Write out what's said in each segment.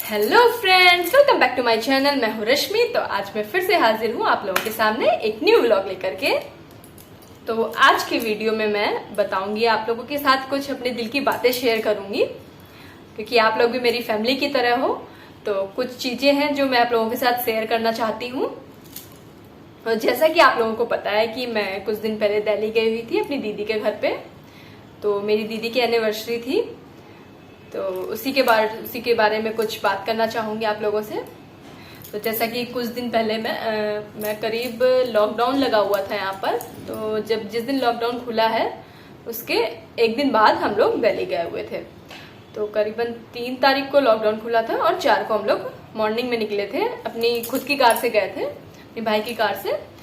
Hello friends, welcome back to my channel. मैं हूँ रश्मि। तो आज मैं फिर से हाजिर हूँ आप लोगों के सामने एक न्यू व्लॉग लेकर के। तो आज की वीडियो में मैं बताऊंगी आप लोगों के साथ कुछ अपने दिल की बातें शेयर करूंगी, क्योंकि आप लोग भी मेरी फैमिली की तरह हो। तो कुछ चीजें हैं जो मैं आप लोगों के साथ शेयर करना चाहती हूँ। और जैसा कि आप लोगों को पता है कि मैं कुछ दिन पहले दिल्ली गई हुई थी अपनी दीदी के घर पे। तो मेरी दीदी की एनिवर्सरी थी, तो उसी के बारे में कुछ बात करना चाहूंगी आप लोगों से। तो जैसा कि कुछ दिन पहले मैं करीब लॉकडाउन लगा हुआ था यहाँ पर। तो जिस दिन लॉकडाउन खुला है उसके एक दिन बाद हम लोग दिल्ली गए हुए थे। तो करीबन 3 तारीख को लॉकडाउन खुला था और 4 को हम लोग मॉर्निंग में निकले थे। अपनी खुद की कार से गए थे, अपने भाई की कार से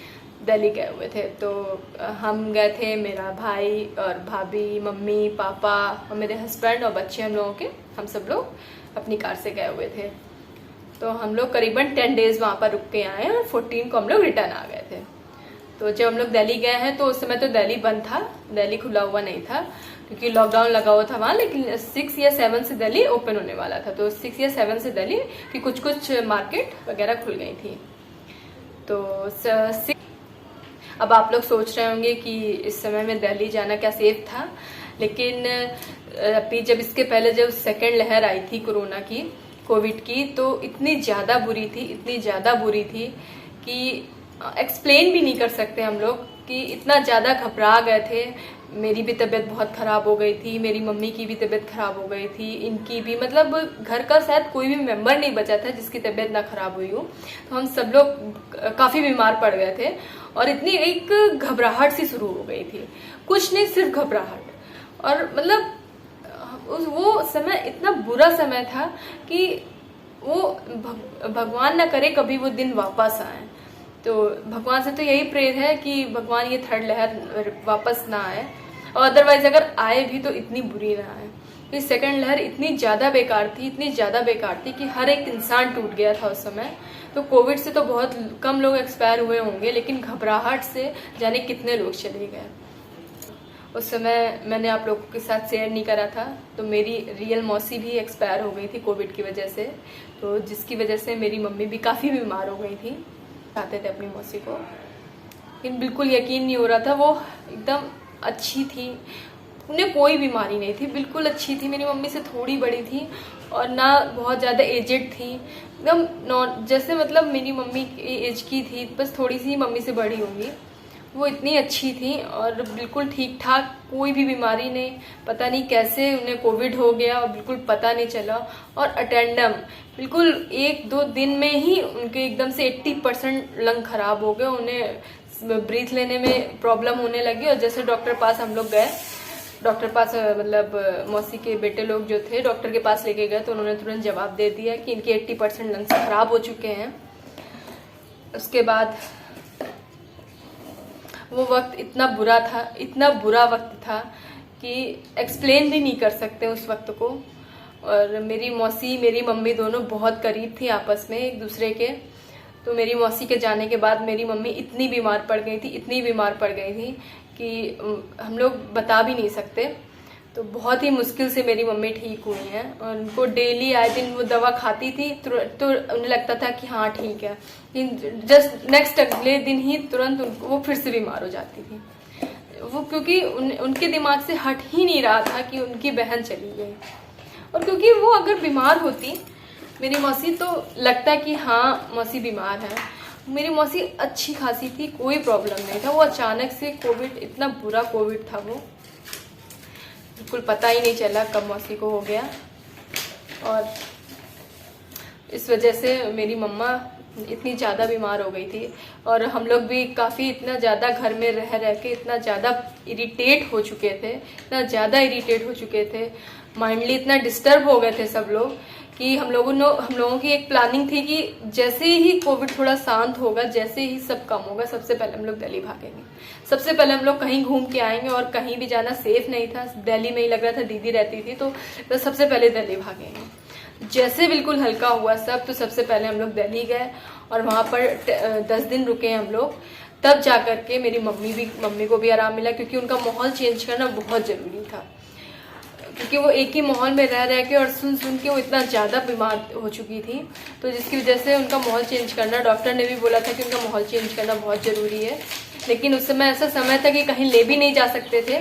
दिल्ली गए हुए थे। तो हम गए थे, मेरा भाई और भाभी, मम्मी, पापा और मेरे हस्बैंड और बच्चे, हम लोगों के हम सब लोग अपनी कार से गए हुए थे। तो हम लोग करीबन 10 डेज वहाँ पर रुक के आए और 14 को हम लोग रिटर्न आ गए थे। तो जब हम लोग दिल्ली गए हैं तो उस समय तो दिल्ली बंद था, दिल्ली खुला हुआ नहीं था क्योंकि लॉकडाउन लगा हुआ था वहाँ। लेकिन 6 या 7 से दिल्ली ओपन होने वाला था। तो 6 या 7 से दिल्ली की कुछ मार्केट वगैरह खुल गई थी। तो अब आप लोग सोच रहे होंगे कि इस समय में दिल्ली जाना क्या सेफ था। लेकिन अभी जब इसके पहले जब सेकेंड लहर आई थी कोविड की, तो इतनी ज़्यादा बुरी थी कि एक्सप्लेन भी नहीं कर सकते हम लोग, कि इतना ज़्यादा घबरा गए थे। मेरी भी तबीयत बहुत ख़राब हो गई थी, मेरी मम्मी की भी तबीयत ख़राब हो गई थी, इनकी भी, मतलब घर का शायद कोई भी मेंबर नहीं बचा था जिसकी तबीयत ना ख़राब हुई हो। तो हम सब लोग काफ़ी बीमार पड़ गए थे और इतनी एक घबराहट सी शुरू हो गई थी। कुछ नहीं, सिर्फ घबराहट। और मतलब वो समय इतना बुरा समय था कि वो भगवान ना करे कभी वो दिन वापस आए। तो भगवान से तो यही प्रेयर है कि भगवान ये थर्ड लहर वापस ना आए, और अदरवाइज अगर आए भी तो इतनी बुरी ना आए। ये सेकंड लहर इतनी ज़्यादा बेकार थी कि हर एक इंसान टूट गया था उस समय। तो कोविड से तो बहुत कम लोग एक्सपायर हुए होंगे, लेकिन घबराहट से जाने कितने लोग चले गए। उस समय मैंने आप लोगों के साथ शेयर नहीं करा था, तो मेरी रियल मौसी भी एक्सपायर हो गई थी कोविड की वजह से। तो जिसकी वजह से मेरी मम्मी भी काफ़ी बीमार हो गई थी। चाहते थे अपनी मौसी को, लेकिन बिल्कुल यकीन नहीं हो रहा था। वो एकदम अच्छी थी, उन्हें कोई बीमारी नहीं थी, बिल्कुल अच्छी थी। मेरी मम्मी से थोड़ी बड़ी थी और ना बहुत ज़्यादा एजेड थी, एकदम नॉन, जैसे मतलब मेरी मम्मी एज की थी, बस थोड़ी सी मम्मी से बड़ी होंगी। वो इतनी अच्छी थी और बिल्कुल ठीक ठाक, कोई भी बीमारी नहीं। पता नहीं कैसे उन्हें कोविड हो गया और बिल्कुल पता नहीं चला। और अटेंडम बिल्कुल 1-2 दिन में ही उनके एकदम से 80% लंग खराब हो गए। उन्हें ब्रीथ लेने में प्रॉब्लम होने लगी। और जैसे डॉक्टर पास हम लोग गए, डॉक्टर पास मतलब मौसी के बेटे लोग जो थे डॉक्टर के पास लेके गए, तो उन्होंने तुरंत जवाब दे दिया कि इनके 80% लंग्स खराब हो चुके हैं। उसके बाद वो वक्त इतना बुरा वक्त था कि एक्सप्लेन भी नहीं कर सकते उस वक्त को। और मेरी मौसी, मेरी मम्मी दोनों बहुत करीब थी आपस में एक दूसरे के। तो मेरी मौसी के जाने के बाद मेरी मम्मी इतनी बीमार पड़ गई थी कि हम लोग बता भी नहीं सकते। तो बहुत ही मुश्किल से मेरी मम्मी ठीक हुई हैं। और उनको डेली आए दिन वो दवा खाती थी, तो उन्हें लगता था कि हाँ ठीक है, लेकिन जस्ट नेक्स्ट अगले दिन ही तुरंत वो फिर से बीमार हो जाती थी। वो क्योंकि उनके दिमाग से हट ही नहीं रहा था कि उनकी बहन चली गई। और क्योंकि वो अगर बीमार होती मेरी मौसी, तो लगता कि हाँ मौसी बीमार है। मेरी मौसी अच्छी खासी थी, कोई प्रॉब्लम नहीं था। वो अचानक से कोविड, इतना बुरा कोविड था, वो बिल्कुल पता ही नहीं चला कब मौसी को हो गया। और इस वजह से मेरी मम्मा इतनी ज़्यादा बीमार हो गई थी। और हम लोग भी काफ़ी इतना ज़्यादा घर में रह के इतना ज़्यादा इरिटेट हो चुके थे, माइंडली इतना डिस्टर्ब हो गए थे सब लोग, कि हम लोगों की एक प्लानिंग थी कि जैसे ही कोविड थोड़ा शांत होगा, जैसे ही सब कम होगा, सबसे पहले हम लोग दिल्ली भागेंगे। सबसे पहले हम लोग कहीं घूम के आएंगे। और कहीं भी जाना सेफ नहीं था, दिल्ली में ही लग रहा था, दीदी रहती थी, तो सबसे पहले दिल्ली भागेंगे। जैसे बिल्कुल हल्का हुआ सब, तो सबसे पहले हम लोग दिल्ली गए और वहाँ पर 10 दिन रुके हम लोग। तब जाकर के मेरी मम्मी को भी आराम मिला, क्योंकि उनका माहौल चेंज करना बहुत ज़रूरी था। क्योंकि वो एक ही माहौल में रह के और सुन सुन के वो इतना ज़्यादा बीमार हो चुकी थी, तो जिसकी वजह से उनका माहौल चेंज करना, डॉक्टर ने भी बोला था कि उनका माहौल चेंज करना बहुत ज़रूरी है। लेकिन उस समय ऐसा समय था कि कहीं ले भी नहीं जा सकते थे,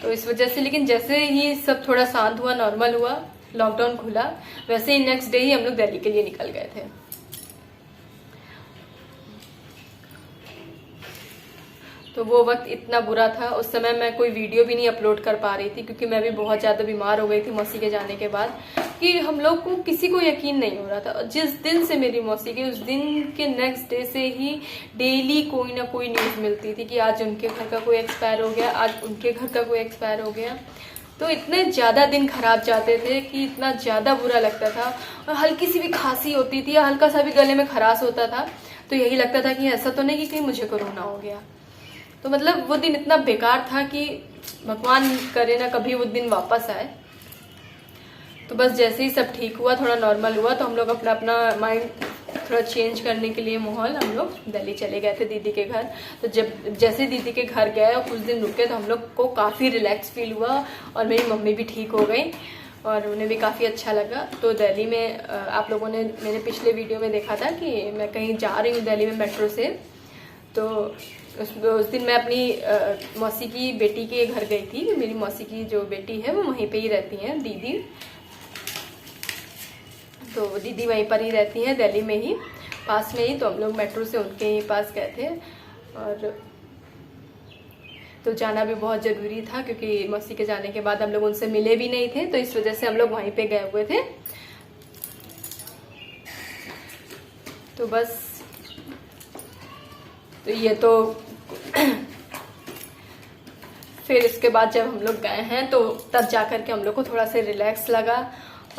तो इस वजह से। लेकिन जैसे ही सब थोड़ा शांत हुआ, नॉर्मल हुआ, लॉकडाउन खुला, वैसे ही नेक्स्ट डे ही हम लोग दिल्ली के लिए निकल गए थे। तो वो वक्त इतना बुरा था, उस समय मैं कोई वीडियो भी नहीं अपलोड कर पा रही थी, क्योंकि मैं भी बहुत ज़्यादा बीमार हो गई थी मौसी के जाने के बाद, कि हम लोग को किसी को यकीन नहीं हो रहा था। जिस दिन से मेरी मौसी गई, उस दिन के नेक्स्ट डे से ही डेली कोई ना कोई न्यूज़ मिलती थी कि आज उनके घर का कोई एक्सपायर हो गया, आज उनके घर का कोई एक्सपायर हो गया। तो इतने ज़्यादा दिन खराब जाते थे कि इतना ज़्यादा बुरा लगता था। और हल्की सी भी खांसी होती थी या हल्का सा भी गले में खराश होता था तो यही लगता था कि ऐसा तो नहीं कि कहीं मुझे कोरोना हो गया। तो मतलब वो दिन इतना बेकार था कि भगवान करे ना कभी वो दिन वापस आए। तो बस जैसे ही सब ठीक हुआ, थोड़ा नॉर्मल हुआ, तो हम लोग अपना अपना माइंड थोड़ा चेंज करने के लिए माहौल हम लोग दिल्ली चले गए थे दीदी के घर। तो जब जैसे दीदी के घर गए और कुछ दिन रुके तो हम लोग को काफ़ी रिलैक्स फील हुआ और मेरी मम्मी भी ठीक हो गई और उन्हें भी काफ़ी अच्छा लगा। तो दिल्ली में आप लोगों ने मेरे पिछले वीडियो में देखा था कि मैं कहीं जा रही हूँ दिल्ली में मेट्रो से। तो उस दिन मैं अपनी मौसी की बेटी के घर गई थी। मेरी मौसी की जो बेटी है वो वहीं पे ही रहती हैं, दीदी। तो दीदी वहीं पर ही रहती हैं, दिल्ली में ही, पास में ही। तो हम लोग मेट्रो से उनके ही पास गए थे। और तो जाना भी बहुत ज़रूरी था, क्योंकि मौसी के जाने के बाद हम लोग उनसे मिले भी नहीं थे, तो इस वजह से हम लोग वहीं पे गए हुए थे। तो बस, तो ये तो फिर इसके बाद जब हम लोग गए हैं तो तब जा कर के हम लोग को थोड़ा सा रिलैक्स लगा।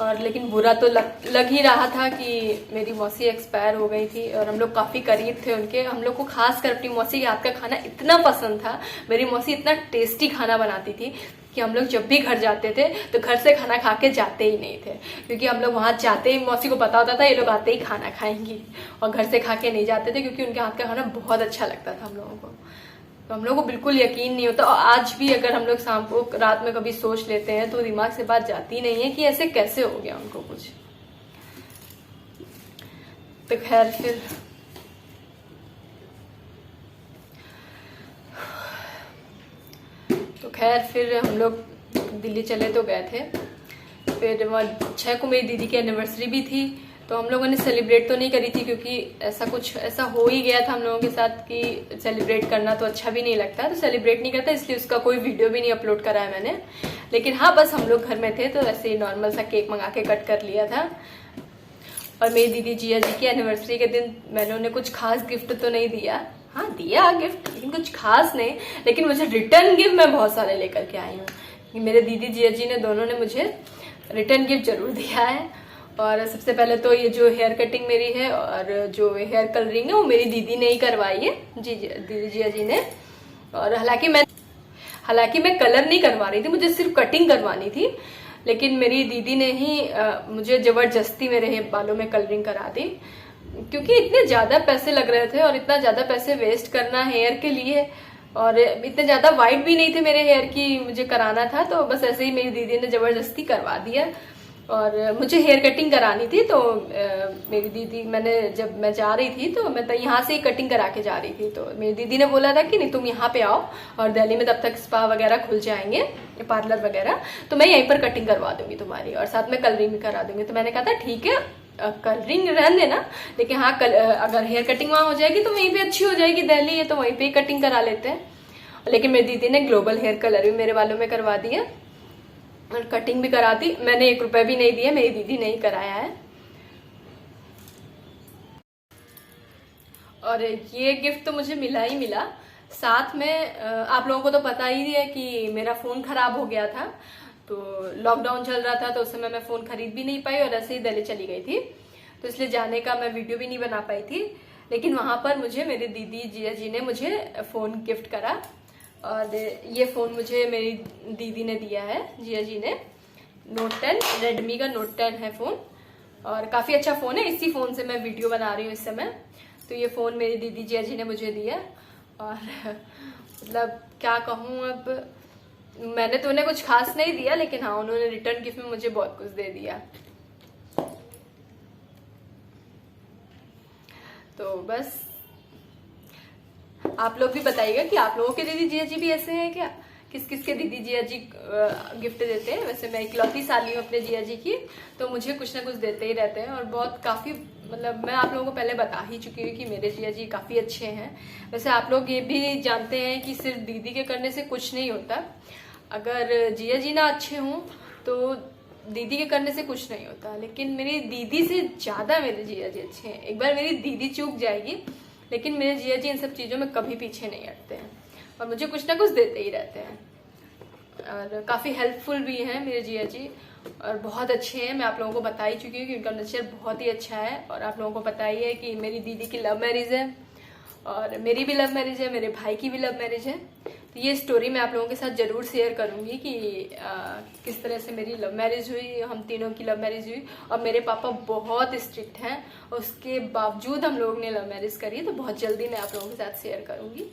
और लेकिन बुरा तो लग ही रहा था कि मेरी मौसी एक्सपायर हो गई थी और हम लोग काफ़ी करीब थे उनके। हम लोग को खास कर अपनी मौसी के हाथ का खाना इतना पसंद था। मेरी मौसी इतना टेस्टी खाना बनाती थी कि हम लोग जब भी घर जाते थे तो घर से खाना खा के जाते ही नहीं थे, क्योंकि हम लोग वहाँ जाते ही मौसी को पता होता था ये लोग आते ही खाना खाएंगी, और घर से खा के नहीं जाते थे, क्योंकि उनके हाथ का खाना बहुत अच्छा लगता था हम लोगों को। तो हम लोगों को बिल्कुल यकीन नहीं होता। और आज भी अगर हम लोग शाम को रात में कभी सोच लेते हैं तो दिमाग से बात जाती नहीं है कि ऐसे कैसे हो गया उनको कुछ। तो खैर फिर हम लोग दिल्ली चले तो गए थे। फिर 6 को मेरी दीदी की एनिवर्सरी भी थी, तो हम लोगों ने सेलिब्रेट तो नहीं करी थी, क्योंकि ऐसा हो ही गया था हम लोगों के साथ कि सेलिब्रेट करना तो अच्छा भी नहीं लगता, तो सेलिब्रेट नहीं करता, इसलिए उसका कोई वीडियो भी नहीं अपलोड करा है मैंने। लेकिन हाँ, बस हम लोग घर में थे तो ऐसे ही नॉर्मल सा केक मंगा के कट कर लिया था। और मेरी दीदी जिया जी की एनिवर्सरी के दिन मैंने उन्हें कुछ खास गिफ्ट तो नहीं दिया, हाँ दिया गिफ्ट, लेकिन कुछ खास नहीं। लेकिन मुझे रिटर्न गिफ्ट मैं बहुत सारे लेकर के आई हूँ। मेरे दीदी जिया जी ने दोनों ने मुझे रिटर्न गिफ्ट जरूर दिया है। और सबसे पहले तो ये जो हेयर कटिंग मेरी है और जो हेयर कलरिंग है वो मेरी दीदी ने ही करवाई है, दीदी जिया जी ने। और हालांकि मैं कलर नहीं करवा रही थी, मुझे सिर्फ कटिंग करवानी थी, लेकिन मेरी दीदी ने ही मुझे जबरदस्ती मेरे बालों में कलरिंग करा दी, क्योंकि इतने ज़्यादा पैसे लग रहे थे और इतना ज़्यादा पैसे वेस्ट करना हेयर के लिए, और इतने ज़्यादा वाइट भी नहीं थे मेरे हेयर की, मुझे कराना था। तो बस ऐसे ही मेरी दीदी ने ज़बरदस्ती करवा दिया। और मुझे हेयर कटिंग करानी थी, तो मेरी दीदी, जब मैं जा रही थी तो मैं यहाँ से ही कटिंग करा के जा रही थी। तो मेरी दीदी ने बोला था कि नहीं तुम यहाँ पे आओ, और दिल्ली में तब तक स्पा वगैरह खुल जाएंगे, पार्लर वगैरह, तो मैं यहीं पर कटिंग करवा दूंगी तुम्हारी और साथ में कलरिंग भी करा दूंगी। तो मैंने कहा था ठीक है, कलरिंग रहने देना, लेकिन हाँ अगर हेयर कटिंग वहाँ हो जाएगी तो वहीं पे अच्छी हो जाएगी, दिल्ली है तो वहीं पे ही कटिंग करा लेते हैं। लेकिन मेरी दीदी ने ग्लोबल हेयर कलर भी मेरे बालों में करवा दिया और कटिंग भी करा दी। मैंने 1 रुपए भी नहीं दिया, मेरी दीदी ने ही कराया है। और ये गिफ्ट तो मुझे मिला ही मिला, साथ में आप लोगों को तो पता ही है कि मेरा फोन खराब हो गया था, तो लॉकडाउन चल रहा था, तो उस समय मैं फोन खरीद भी नहीं पाई और ऐसे ही दिल्ली चली गई थी, तो इसलिए जाने का मैं वीडियो भी नहीं बना पाई थी। लेकिन वहां पर मुझे मेरी दीदी जिया जी ने मुझे फोन गिफ्ट करा, और ये फोन मुझे मेरी दीदी ने दिया है, जिया जी ने। Note 10, रेडमी का Note 10 है फोन, और काफी अच्छा फोन है। इसी फोन से मैं वीडियो बना रही हूँ इस समय। तो ये फोन मेरी दीदी जिया जी ने मुझे दिया, और मतलब क्या कहूँ अब, मैंने तो उन्हें कुछ खास नहीं दिया, लेकिन हाँ उन्होंने रिटर्न गिफ्ट में मुझे बहुत कुछ दे दिया। तो बस आप लोग भी बताइएगा कि आप लोगों के दीदी जिया जी भी ऐसे हैं क्या, किस किस के दीदी जिया जी गिफ्ट देते हैं। वैसे मैं इकलौती साली हूँ अपने जिया जी की, तो मुझे कुछ ना कुछ देते ही रहते हैं। और बहुत काफ़ी मतलब मैं आप लोगों को पहले बता ही चुकी हूँ कि मेरे जिया जी काफ़ी अच्छे हैं। वैसे आप लोग ये भी जानते हैं कि सिर्फ दीदी के करने से कुछ नहीं होता। अगर जिया जी ना अच्छे हों तो दीदी के करने से कुछ नहीं होता। लेकिन मेरी दीदी से ज़्यादा मेरे जिया जी अच्छे हैं। एक बार मेरी दीदी चूक जाएगी, लेकिन मेरे जिया जी इन सब चीज़ों में कभी पीछे नहीं हटते हैं और मुझे कुछ ना कुछ देते ही रहते हैं। और काफ़ी हेल्पफुल भी हैं मेरे जिया जी और बहुत अच्छे हैं। मैं आप लोगों को बता ही चुकी हूँ कि उनका नेचर बहुत ही अच्छा है। और आप लोगों को पता ही है कि मेरी दीदी की लव मैरिज है और मेरी भी लव मैरिज है, मेरे भाई की भी लव मैरिज है। तो ये स्टोरी मैं आप लोगों के साथ ज़रूर शेयर करूँगी कि किस तरह से मेरी लव मैरिज हुई, हम तीनों की लव मैरिज हुई। और मेरे पापा बहुत स्ट्रिक्ट हैं, उसके बावजूद हम लोग ने लव मैरिज करी। तो बहुत जल्दी मैं आप लोगों के साथ शेयर करूँगी।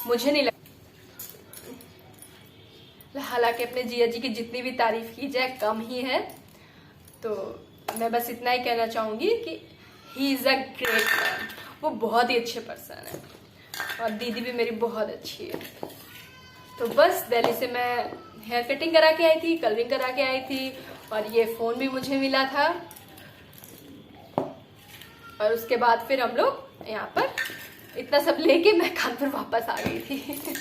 मुझे नहीं हालांकि अपने जिया जी की जितनी भी तारीफ की जाए कम ही है। तो मैं बस इतना ही कहना चाहूँगी कि he is a great man. वो बहुत ही अच्छे पर्सन है और दीदी भी मेरी बहुत अच्छी है। तो बस दिल्ली से मैं हेयर कटिंग करा के आई थी, कलरिंग करा के आई थी और ये फ़ोन भी मुझे मिला था। और उसके बाद फिर हम लोग यहाँ पर इतना सब लेके मैं कानपुर वापस आ गई थी।